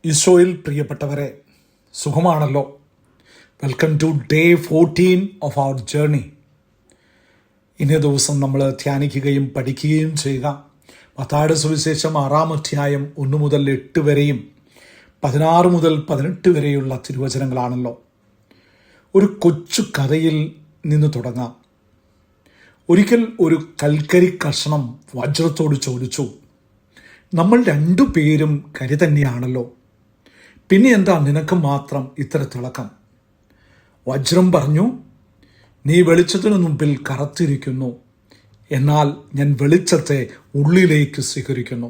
ഈശോയിൽ പ്രിയപ്പെട്ടവരെ, സുഖമാണല്ലോ. Welcome to day 14 of our journey. ഇന്നേ ദിവസം നമ്മൾ ധ്യാനിക്കുകയും പഠിക്കുകയും ചെയ്യുക മത്തായിയുടെ സുവിശേഷം 6-ാം അധ്യായം 1 മുതൽ 8 വരെയും 16 മുതൽ 18 വരെയുള്ള തിരുവചനങ്ങളാണല്ലോ. ഒരു കൊച്ചു കഥയിൽ നിന്ന് തുടങ്ങാം. ഒരിക്കൽ ഒരു കൽക്കരി കഷണം വജ്രത്തോട് ചോദിച്ചു, നമ്മൾ 2 പേരും കരി തന്നെയാണല്ലോ, പിന്നെ എന്താ നിനക്ക് മാത്രം ഇത്ര തിളക്കം? വജ്രം പറഞ്ഞു, നീ വെളിച്ചത്തിനു മുമ്പിൽ കറുത്തിരിക്കുന്നു, എന്നാൽ ഞാൻ വെളിച്ചത്തെ ഉള്ളിലേക്ക് സ്വീകരിക്കുന്നു.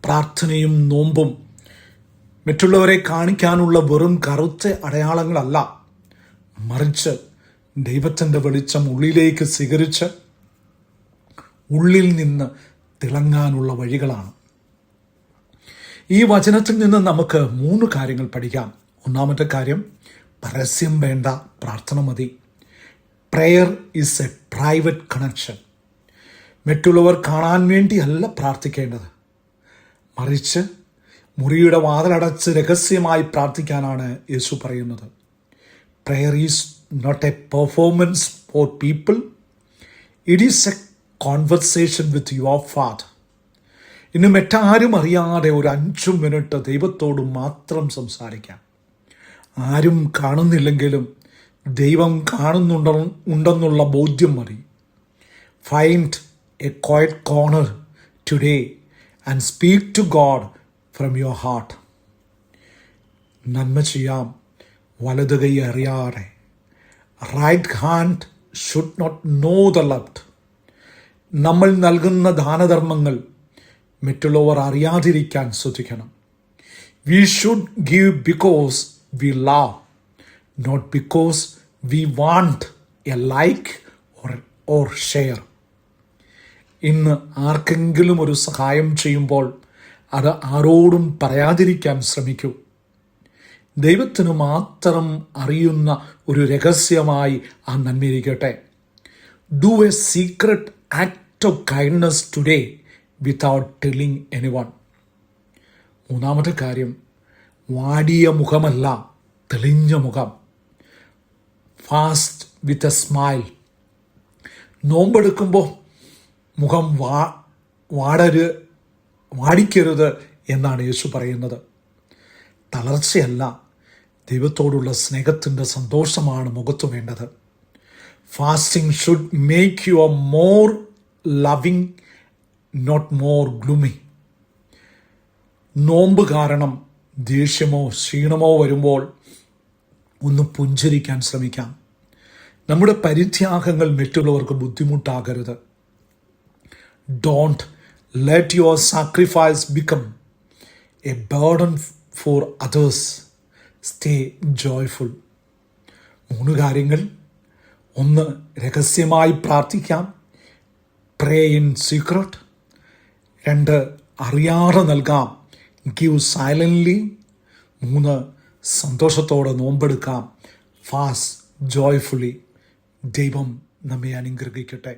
പ്രാർത്ഥനയും നോമ്പും മറ്റുള്ളവരെ കാണിക്കാനുള്ള വെറും കറുത്ത അടയാളങ്ങളല്ല, മറിച്ച് ദൈവത്തിൻ്റെ വെളിച്ചം ഉള്ളിലേക്ക് സ്വീകരിച്ച് ഉള്ളിൽ നിന്ന് തിളങ്ങാനുള്ള വഴികളാണ്. ഈ വചനത്തിൽ നിന്ന് നമുക്ക് 3 കാര്യങ്ങൾ പഠിക്കാം. ഒന്നാമത്തെ കാര്യം, പരസ്യം വേണ്ട, പ്രാർത്ഥന മതി. Prayer is A private connection. മറ്റുള്ളവർ കാണാൻ വേണ്ടിയല്ല പ്രാർത്ഥിക്കേണ്ടത്, മറിച്ച് മുറിയുടെ വാതിലടച്ച് രഹസ്യമായി പ്രാർത്ഥിക്കാനാണ് യേശു പറയുന്നത്. Prayer is not a performance for people, it is a conversation with your father. ഇന്ന് മറ്റാരും അറിയാതെ ഒരു 5 മിനിറ്റ് ദൈവത്തോട് മാത്രം സംസാരിക്കാം. ആരും കാണുന്നില്ലെങ്കിലും ദൈവം കാണുന്നുണ്ടെന്നുള്ള ബോധ്യം മതി. Find a quiet corner today and speak to God from your heart. നന്മ ചെയ്യാം, വലത് കൈ അറിയാതെ. Right hand should not know the left. നമ്മൾ നൽകുന്ന ദാനധർമ്മങ്ങൾ മറ്റുള്ളവർ അറിയാതിരിക്കാൻ ശ്രദ്ധിക്കണം. We should give because we love, not because we want a like or share. ഇന്ന് ആർക്കെങ്കിലും ഒരു സഹായം ചെയ്യുമ്പോൾ അത് ആരോടും പറയാതിരിക്കാൻ ശ്രമിക്കൂ. ദൈവത്തിന് മാത്രം അറിയുന്ന ഒരു രഹസ്യമായി ആ നന്മയിരിക്കട്ടെ. Do a secret act of kindness today without telling anyone. 3-ാമത്തെ കാര്യം, വാടിയ മുഖമല്ല, തെളിഞ്ഞ മുഖം. Fast with a smile. നോമ്പെടുക്കുമ്പോൾ മുഖം വാടിക്കരുത് എന്നാണ് യേശു പറയുന്നത്. തളർച്ചയല്ല, ദൈവത്തോടുള്ള സ്നേഹത്തിൻ്റെ സന്തോഷമാണ് മുഖത്ത് വേണ്ടത്. Fasting should make you a more loving, not more gloomy. നോമ്പ് കാരണം ദേഷ്യമോ ക്ഷീണമോ വരുമ്പോൾ ഒന്ന് പുഞ്ചിരിക്കാൻ ശ്രമിക്കാം. നമ്മുടെ പരിത്യാഗങ്ങൾ മറ്റുള്ളവർക്ക് ബുദ്ധിമുട്ടാകരുത്. Don't let your sacrifice become a burden for others. Stay joyful. 3 കാര്യങ്ങൾ. 1, രഹസ്യമായി പ്രാർത്ഥിക്കാം, പ്രേ ഇൻ സീക്രട്ട്. 2, അറിയാതെ നൽകാം, ഗീവ് സൈലൻ്റ്ലി. 3, സന്തോഷത്തോടെ നോമ്പെടുക്കാം, ഫാസ്റ്റ് ജോയ്ഫുള്ളി. ദൈവം നമ്മെ അനുഗ്രഹിക്കട്ടെ.